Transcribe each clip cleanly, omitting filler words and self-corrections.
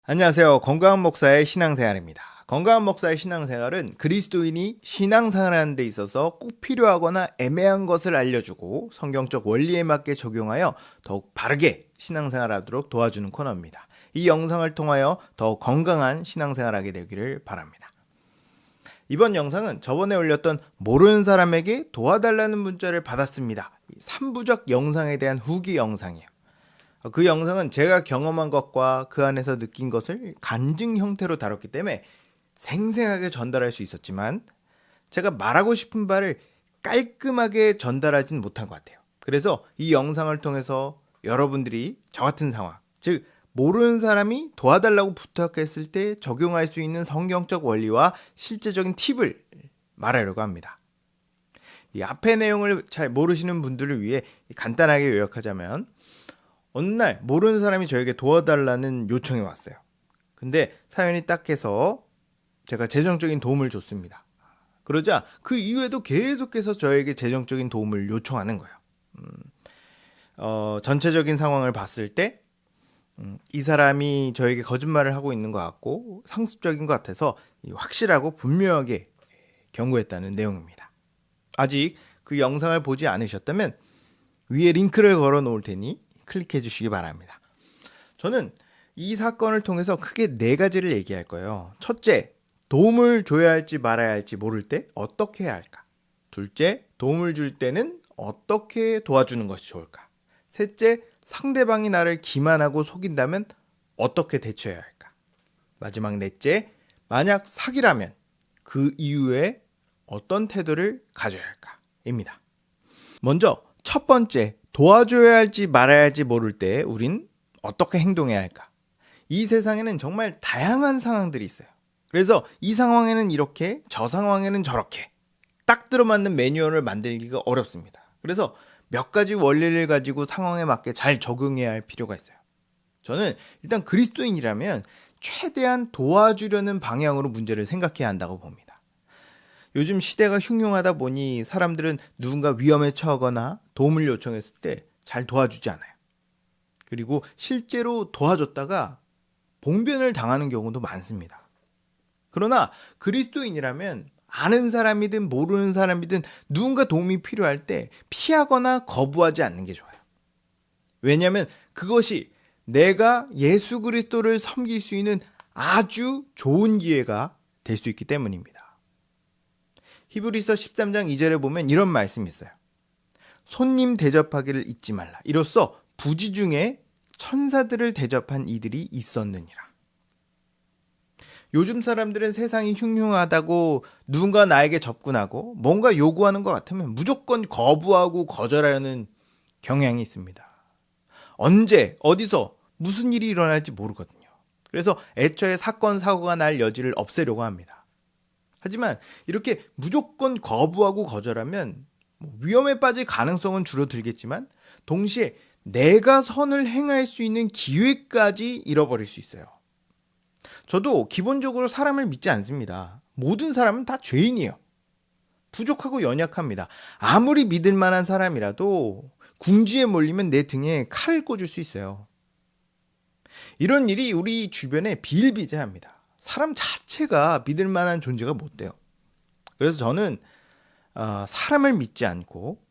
안녕하세요. 건강한 목사의 신앙생활입니다. 건강한 목사의 신앙생활은 그리스도인이 신앙생활하는 데 있어서 꼭 필요하거나 애매한 것을 알려주고 성경적 원리에 맞게 적용하여 더욱 바르게 신앙생활하도록 도와주는 코너입니다. 이 영상을 통하여 더 건강한 신앙생활하게 되기를 바랍니다. 이번 영상은 저번에 올렸던 모르는 사람에게 도와달라는 문자를 받았습니다. 3부작 영상에 대한 후기 영상이에요. 그 영상은 제가 경험한 것과 그 안에서 느낀 것을 간증 형태로 다뤘기 때문에 생생하게 전달할 수 있었지만 제가 말하고 싶은 바를 깔끔하게 전달하진 못한 것 같아요. 그래서 이 영상을 통해서 여러분들이 저 같은 상황, 즉 모르는 사람이 도와달라고 부탁했을 때 적용할 수 있는 성경적 원리와 실제적인 팁을 말하려고 합니다. 이 앞의 내용을 잘 모르시는 분들을 위해 간단하게 요약하자면 어느 날 모르는 사람이 저에게 도와달라는 요청이 왔어요. 근데 사연이 딱해서 제가 재정적인 도움을 줬습니다. 그러자 그 이후에도 계속해서 저에게 재정적인 도움을 요청하는 거예요. 전체적인 상황을 봤을 때 이 사람이 저에게 거짓말을 하고 있는 것 같고 상습적인 것 같아서 확실하고 분명하게 경고했다는 내용입니다. 아직 그 영상을 보지 않으셨다면 위에 링크를 걸어 놓을 테니 클릭해 주시기 바랍니다. 저는 이 사건을 통해서 크게 4가지를 얘기할 거예요. 첫째, 도움을 줘야 할지 말아야 할지 모를 때 어떻게 해야 할까? 둘째, 도움을 줄 때는 어떻게 도와주는 것이 좋을까? 셋째, 상대방이 나를 기만하고 속인다면 어떻게 대처해야 할까? 마지막 넷째, 만약 사기라면 그 이후에 어떤 태도를 가져야 할까? 입니다. 먼저 첫 번째, 도와줘야 할지 말아야 할지 모를 때 우린 어떻게 행동해야 할까? 이 세상에는 정말 다양한 상황들이 있어요. 그래서 이 상황에는 이렇게, 저 상황에는 저렇게 딱 들어맞는 매뉴얼을 만들기가 어렵습니다. 그래서 몇 가지 원리를 가지고 상황에 맞게 잘 적용해야 할 필요가 있어요. 저는 일단 그리스도인이라면 최대한 도와주려는 방향으로 문제를 생각해야 한다고 봅니다. 요즘 시대가 흉흉하다 보니 사람들은 누군가 위험에 처하거나 도움을 요청했을 때 잘 도와주지 않아요. 그리고 실제로 도와줬다가 봉변을 당하는 경우도 많습니다. 그러나 그리스도인이라면 아는 사람이든 모르는 사람이든 누군가 도움이 필요할 때 피하거나 거부하지 않는 게 좋아요. 왜냐하면 그것이 내가 예수 그리스도를 섬길 수 있는 아주 좋은 기회가 될 수 있기 때문입니다. 히브리서 13장 2절에 보면 이런 말씀이 있어요. 손님 대접하기를 잊지 말라. 이로써 부지 중에 천사들을 대접한 이들이 있었느니라. 요즘 사람들은 세상이 흉흉하다고 누군가 나에게 접근하고 뭔가 요구하는 것 같으면 무조건 거부하고 거절하려는 경향이 있습니다. 언제, 어디서, 무슨 일이 일어날지 모르거든요. 그래서 애초에 사건, 사고가 날 여지를 없애려고 합니다. 하지만 이렇게 무조건 거부하고 거절하면 위험에 빠질 가능성은 줄어들겠지만 동시에 내가 선을 행할 수 있는 기회까지 잃어버릴 수 있어요. 저도 기본적으로 사람을 믿지 않습니다. 모든 사람은 다 죄인이에요. 부족하고 연약합니다. 아무리 믿을 만한 사람이라도 궁지에 몰리면 내 등에 칼을 꽂을 수 있어요. 이런 일이 우리 주변에 비일비재합니다. 사람 자체가 믿을 만한 존재가 못 돼요. 그래서 저는 사람을 믿지 않고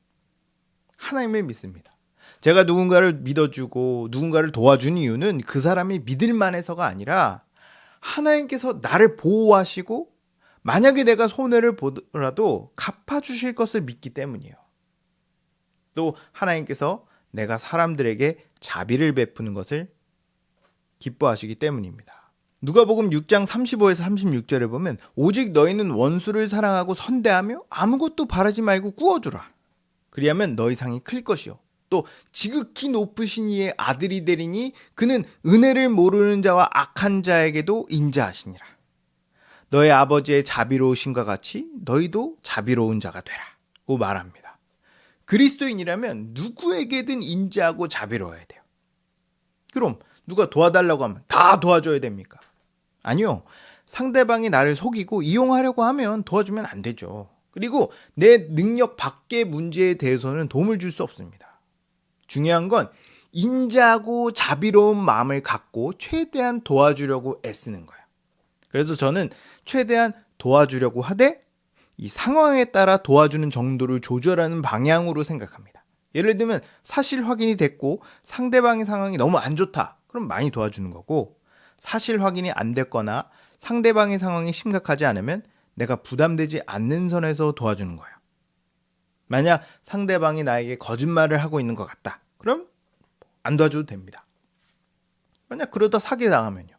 하나님을 믿습니다. 제가 누군가를 믿어주고 누군가를 도와준 이유는 그 사람이 믿을 만해서가 아니라 하나님께서 나를 보호하시고 만약에 내가 손해를 보더라도 갚아주실 것을 믿기 때문이에요. 또 하나님께서 내가 사람들에게 자비를 베푸는 것을 기뻐하시기 때문입니다. 누가복음 6장 35에서 36절에 보면 오직 너희는 원수를 사랑하고 선대하며 아무것도 바라지 말고 구워주라. 그리하면 너희 상이 클 것이요. 또 지극히 높으신 이의 아들이 되리니 그는 은혜를 모르는 자와 악한 자에게도 인자하시니라. 너희 아버지의 자비로우심과 같이 너희도 자비로운 자가 되라고 말합니다. 그리스도인이라면 누구에게든 인자하고 자비로워야 돼요. 그럼 누가 도와달라고 하면 다 도와줘야 됩니까? 아니요. 상대방이 나를 속이고 이용하려고 하면 도와주면 안 되죠. 그리고 내 능력 밖의 문제에 대해서는 도움을 줄 수 없습니다. 중요한 건 인자하고 자비로운 마음을 갖고 최대한 도와주려고 애쓰는 거예요. 그래서 저는 최대한 도와주려고 하되 이 상황에 따라 도와주는 정도를 조절하는 방향으로 생각합니다. 예를 들면 사실 확인이 됐고 상대방의 상황이 너무 안 좋다. 그럼 많이 도와주는 거고, 사실 확인이 안 됐거나 상대방의 상황이 심각하지 않으면 내가 부담되지 않는 선에서 도와주는 거예요. 만약 상대방이 나에게 거짓말을 하고 있는 것 같다. 그럼 안 도와줘도 됩니다. 만약 그러다 사기 당하면요.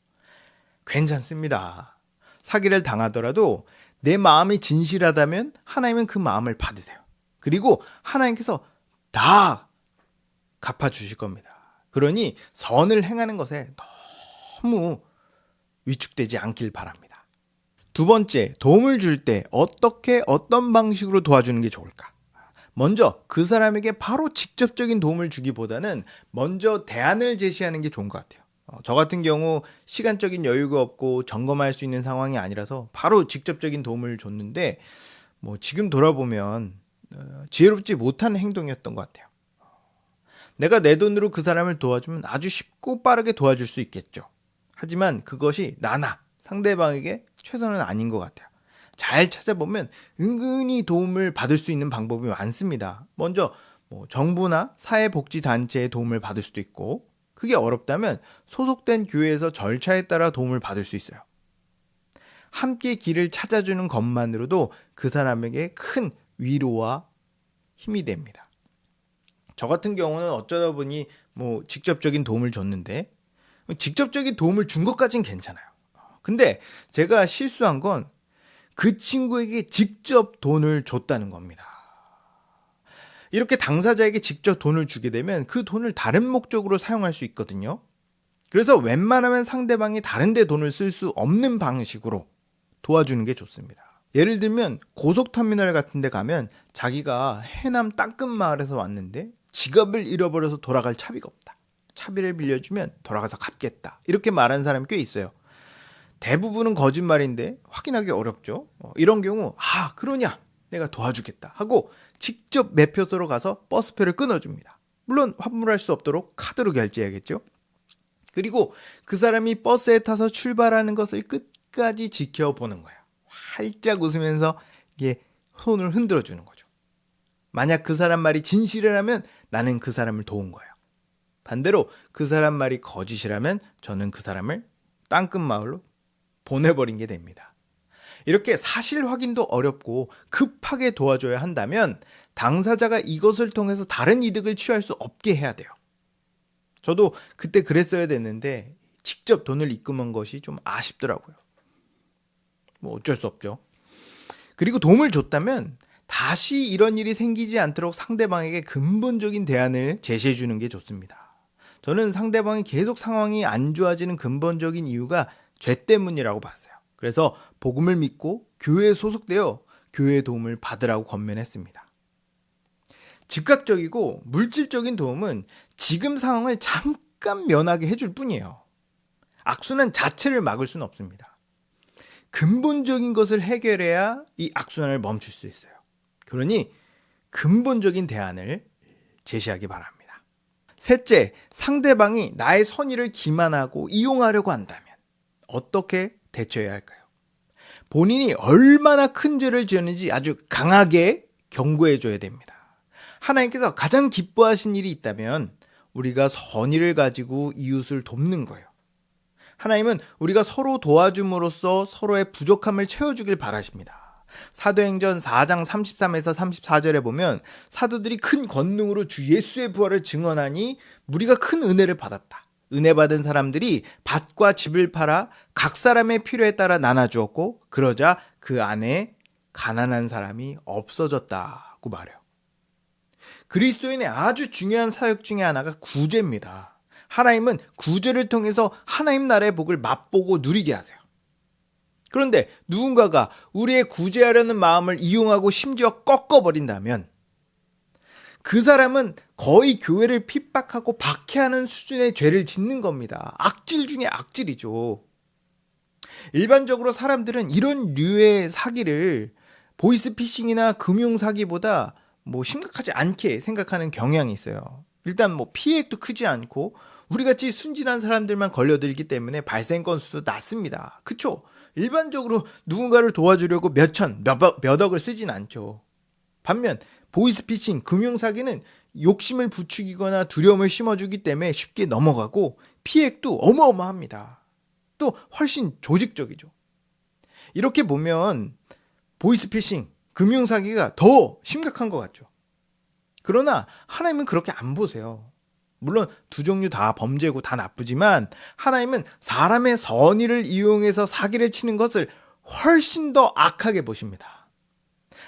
괜찮습니다. 사기를 당하더라도 내 마음이 진실하다면 하나님은 그 마음을 받으세요. 그리고 하나님께서 다 갚아주실 겁니다. 그러니 선을 행하는 것에 너무 위축되지 않길 바랍니다. 두 번째, 도움을 줄 때 어떤 방식으로 도와주는 게 좋을까? 먼저 그 사람에게 바로 직접적인 도움을 주기보다는 먼저 대안을 제시하는 게 좋은 것 같아요. 저 같은 경우 시간적인 여유가 없고 점검할 수 있는 상황이 아니라서 바로 직접적인 도움을 줬는데 지금 돌아보면 지혜롭지 못한 행동이었던 것 같아요. 내가 내 돈으로 그 사람을 도와주면 아주 쉽고 빠르게 도와줄 수 있겠죠. 하지만 그것이 나나 상대방에게 최선은 아닌 것 같아요. 잘 찾아보면 은근히 도움을 받을 수 있는 방법이 많습니다. 먼저 정부나 사회복지단체의 도움을 받을 수도 있고, 그게 어렵다면 소속된 교회에서 절차에 따라 도움을 받을 수 있어요. 함께 길을 찾아주는 것만으로도 그 사람에게 큰 위로와 힘이 됩니다. 저 같은 경우는 어쩌다 보니 직접적인 도움을 줬는데, 직접적인 도움을 준 것까지는 괜찮아요. 근데 제가 실수한 건 그 친구에게 직접 돈을 줬다는 겁니다. 이렇게 당사자에게 직접 돈을 주게 되면 그 돈을 다른 목적으로 사용할 수 있거든요. 그래서 웬만하면 상대방이 다른 데 돈을 쓸 수 없는 방식으로 도와주는 게 좋습니다. 예를 들면 고속터미널 같은 데 가면 자기가 해남 땅끝마을에서 왔는데 지갑을 잃어버려서 돌아갈 차비가 없다. 차비를 빌려주면 돌아가서 갚겠다. 이렇게 말하는 사람이 꽤 있어요. 대부분은 거짓말인데 확인하기 어렵죠. 이런 경우 그러냐, 내가 도와주겠다 하고 직접 매표소로 가서 버스표를 끊어줍니다. 물론 환불할 수 없도록 카드로 결제해야겠죠. 그리고 그 사람이 버스에 타서 출발하는 것을 끝까지 지켜보는 거예요. 활짝 웃으면서 이게 손을 흔들어주는 거죠. 만약 그 사람 말이 진실이라면 나는 그 사람을 도운 거예요. 반대로 그 사람 말이 거짓이라면 저는 그 사람을 땅끝마을로 보내버린 게 됩니다. 이렇게 사실 확인도 어렵고 급하게 도와줘야 한다면 당사자가 이것을 통해서 다른 이득을 취할 수 없게 해야 돼요. 저도 그때 그랬어야 됐는데 직접 돈을 입금한 것이 좀 아쉽더라고요. 어쩔 수 없죠. 그리고 도움을 줬다면 다시 이런 일이 생기지 않도록 상대방에게 근본적인 대안을 제시해 주는 게 좋습니다. 저는 상대방이 계속 상황이 안 좋아지는 근본적인 이유가 죄 때문이라고 봤어요. 그래서 복음을 믿고 교회에 소속되어 교회의 도움을 받으라고 권면했습니다. 즉각적이고 물질적인 도움은 지금 상황을 잠깐 면하게 해줄 뿐이에요. 악순환 자체를 막을 수는 없습니다. 근본적인 것을 해결해야 이 악순환을 멈출 수 있어요. 그러니 근본적인 대안을 제시하기 바랍니다. 셋째, 상대방이 나의 선의를 기만하고 이용하려고 한다면 어떻게 대처해야 할까요? 본인이 얼마나 큰 죄를 지었는지 아주 강하게 경고해줘야 됩니다. 하나님께서 가장 기뻐하신 일이 있다면 우리가 선의를 가지고 이웃을 돕는 거예요. 하나님은 우리가 서로 도와줌으로써 서로의 부족함을 채워주길 바라십니다. 사도행전 4장 33에서 34절에 보면 사도들이 큰 권능으로 주 예수의 부활을 증언하니 우리가 큰 은혜를 받았다. 은혜 받은 사람들이 밭과 집을 팔아 각 사람의 필요에 따라 나눠주었고 그러자 그 안에 가난한 사람이 없어졌다고 말해요. 그리스도인의 아주 중요한 사역 중에 하나가 구제입니다. 하나님은 구제를 통해서 하나님 나라의 복을 맛보고 누리게 하세요. 그런데 누군가가 우리의 구제하려는 마음을 이용하고 심지어 꺾어버린다면 그 사람은 거의 교회를 핍박하고 박해하는 수준의 죄를 짓는 겁니다. 악질 중에 악질이죠. 일반적으로 사람들은 이런 류의 사기를 보이스피싱이나 금융사기보다 심각하지 않게 생각하는 경향이 있어요. 일단 뭐 피해액도 크지 않고 우리같이 순진한 사람들만 걸려들기 때문에 발생 건수도 낮습니다. 그쵸? 일반적으로 누군가를 도와주려고 몇 억을 쓰진 않죠. 반면 보이스피싱, 금융사기는 욕심을 부추기거나 두려움을 심어주기 때문에 쉽게 넘어가고 피해액도 어마어마합니다. 또 훨씬 조직적이죠. 이렇게 보면 보이스피싱, 금융사기가 더 심각한 것 같죠. 그러나 하나님은 그렇게 안 보세요. 물론 두 종류 다 범죄고 다 나쁘지만 하나님은 사람의 선의를 이용해서 사기를 치는 것을 훨씬 더 악하게 보십니다.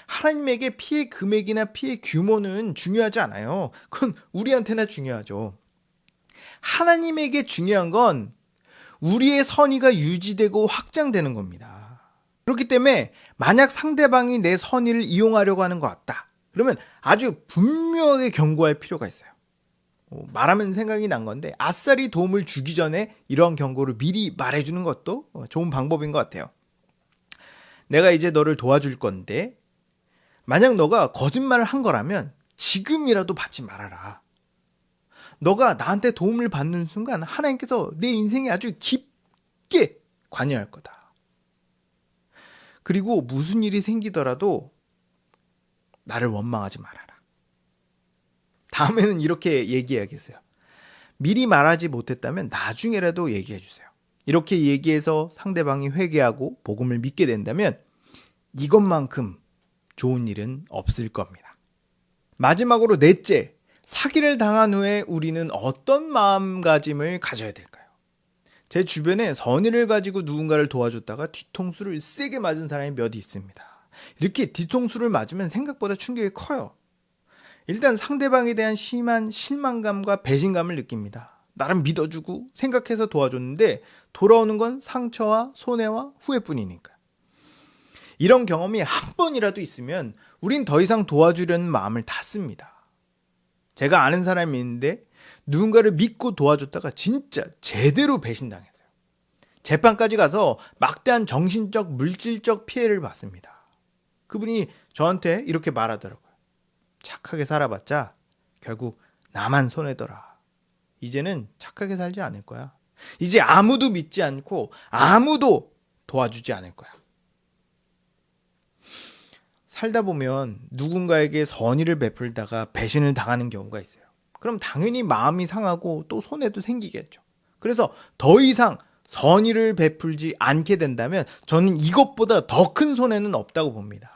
하나님에게 피해 금액이나 피해 규모는 중요하지 않아요. 그건 우리한테나 중요하죠. 하나님에게 중요한 건 우리의 선의가 유지되고 확장되는 겁니다. 그렇기 때문에 만약 상대방이 내 선의를 이용하려고 하는 것 같다. 그러면 아주 분명하게 경고할 필요가 있어요. 말하면 생각이 난 건데 아싸리 도움을 주기 전에 이런 경고를 미리 말해주는 것도 좋은 방법인 것 같아요. 내가 이제 너를 도와줄 건데 만약 너가 거짓말을 한 거라면 지금이라도 받지 말아라. 너가 나한테 도움을 받는 순간 하나님께서 내 인생에 아주 깊게 관여할 거다. 그리고 무슨 일이 생기더라도 나를 원망하지 말아라. 다음에는 이렇게 얘기해야겠어요. 미리 말하지 못했다면 나중에라도 얘기해 주세요. 이렇게 얘기해서 상대방이 회개하고 복음을 믿게 된다면 이것만큼 좋은 일은 없을 겁니다. 마지막으로 넷째, 사기를 당한 후에 우리는 어떤 마음가짐을 가져야 될까요? 제 주변에 선의를 가지고 누군가를 도와줬다가 뒤통수를 세게 맞은 사람이 몇 있습니다. 이렇게 뒤통수를 맞으면 생각보다 충격이 커요. 일단 상대방에 대한 심한 실망감과 배신감을 느낍니다. 나름 믿어주고 생각해서 도와줬는데 돌아오는 건 상처와 손해와 후회뿐이니까. 이런 경험이 한 번이라도 있으면 우린 더 이상 도와주려는 마음을 닫습니다. 제가 아는 사람이 있는데 누군가를 믿고 도와줬다가 진짜 제대로 배신당했어요. 재판까지 가서 막대한 정신적, 물질적 피해를 봤습니다. 그분이 저한테 이렇게 말하더라고요. 착하게 살아봤자 결국 나만 손해더라. 이제는 착하게 살지 않을 거야. 이제 아무도 믿지 않고 아무도 도와주지 않을 거야. 살다 보면 누군가에게 선의를 베풀다가 배신을 당하는 경우가 있어요. 그럼 당연히 마음이 상하고 또 손해도 생기겠죠. 그래서 더 이상 선의를 베풀지 않게 된다면 저는 이것보다 더 큰 손해는 없다고 봅니다.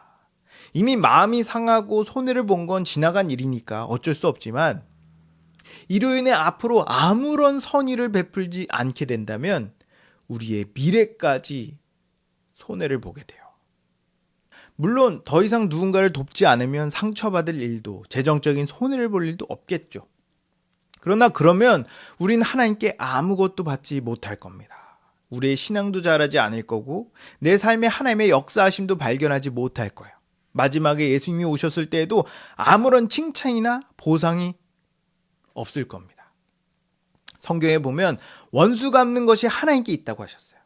이미 마음이 상하고 손해를 본 건 지나간 일이니까 어쩔 수 없지만 이로 인해 앞으로 아무런 선의를 베풀지 않게 된다면 우리의 미래까지 손해를 보게 돼요. 물론 더 이상 누군가를 돕지 않으면 상처받을 일도 재정적인 손해를 볼 일도 없겠죠. 그러나 그러면 우린 하나님께 아무것도 받지 못할 겁니다. 우리의 신앙도 자라지 않을 거고 내 삶에 하나님의 역사하심도 발견하지 못할 거예요. 마지막에 예수님이 오셨을 때에도 아무런 칭찬이나 보상이 없을 겁니다. 성경에 보면 원수 갚는 것이 하나님께 있다고 하셨어요.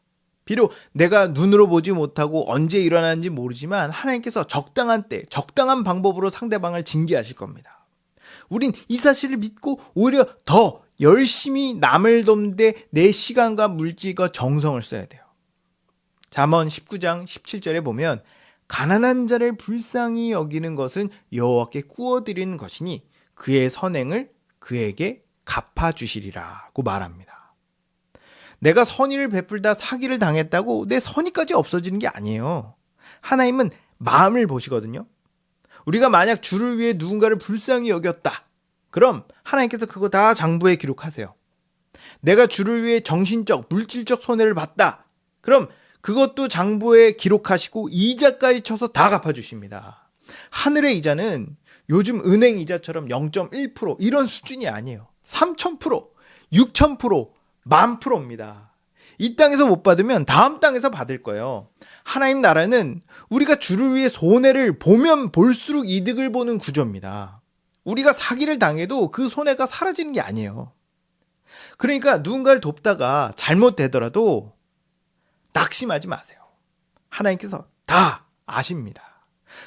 비록 내가 눈으로 보지 못하고 언제 일어나는지 모르지만 하나님께서 적당한 때, 적당한 방법으로 상대방을 징계하실 겁니다. 우린 이 사실을 믿고 오히려 더 열심히 남을 돕는데 내 시간과 물질과 정성을 써야 돼요. 잠언 19장 17절에 보면 가난한 자를 불쌍히 여기는 것은 여호와께 구워드리는 것이니 그의 선행을 그에게 갚아주시리라고 말합니다. 내가 선의를 베풀다 사기를 당했다고 내 선의까지 없어지는 게 아니에요. 하나님은 마음을 보시거든요. 우리가 만약 주를 위해 누군가를 불쌍히 여겼다. 그럼 하나님께서 그거 다 장부에 기록하세요. 내가 주를 위해 정신적, 물질적 손해를 봤다. 그럼 그것도 장부에 기록하시고 이자까지 쳐서 다 갚아주십니다. 하늘의 이자는 요즘 은행 이자처럼 0.1% 이런 수준이 아니에요. 3000%, 6000%, 10,000%입니다. 이 땅에서 못 받으면 다음 땅에서 받을 거예요. 하나님 나라는 우리가 주를 위해 손해를 보면 볼수록 이득을 보는 구조입니다. 우리가 사기를 당해도 그 손해가 사라지는 게 아니에요. 그러니까 누군가를 돕다가 잘못되더라도 낙심하지 마세요. 하나님께서 다 아십니다.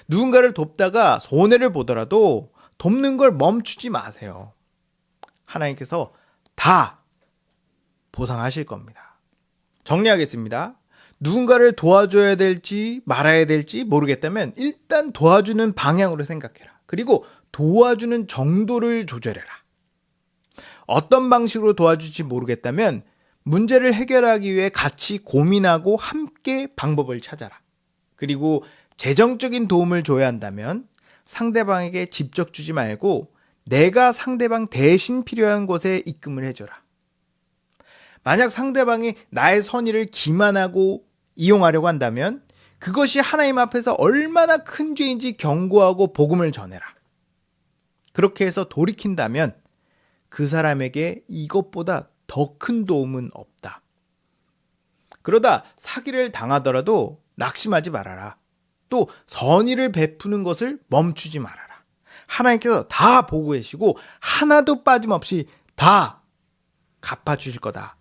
누군가를 돕다가 손해를 보더라도 돕는 걸 멈추지 마세요. 하나님께서 다 보상하실 겁니다. 정리하겠습니다. 누군가를 도와줘야 될지 말아야 될지 모르겠다면 일단 도와주는 방향으로 생각해라. 그리고 도와주는 정도를 조절해라. 어떤 방식으로 도와줄지 모르겠다면 문제를 해결하기 위해 같이 고민하고 함께 방법을 찾아라. 그리고 재정적인 도움을 줘야 한다면 상대방에게 직접 주지 말고 내가 상대방 대신 필요한 곳에 입금을 해줘라. 만약 상대방이 나의 선의를 기만하고 이용하려고 한다면 그것이 하나님 앞에서 얼마나 큰 죄인지 경고하고 복음을 전해라. 그렇게 해서 돌이킨다면 그 사람에게 이것보다 더 큰 도움은 없다. 그러다 사기를 당하더라도 낙심하지 말아라. 또 선의를 베푸는 것을 멈추지 말아라. 하나님께서 다 보고 계시고 하나도 빠짐없이 다 갚아주실 거다.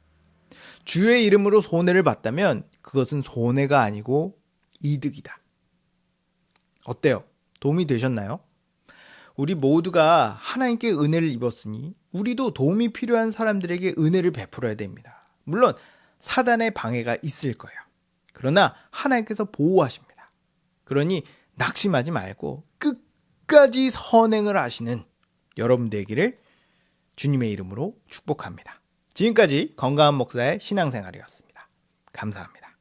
주의 이름으로 손해를 봤다면 그것은 손해가 아니고 이득이다. 어때요? 도움이 되셨나요? 우리 모두가 하나님께 은혜를 입었으니 우리도 도움이 필요한 사람들에게 은혜를 베풀어야 됩니다. 물론 사단의 방해가 있을 거예요. 그러나 하나님께서 보호하십니다. 그러니 낙심하지 말고 끝까지 선행을 하시는 여러분 되기를 주님의 이름으로 축복합니다. 지금까지 건강한 목사의 신앙생활이었습니다. 감사합니다.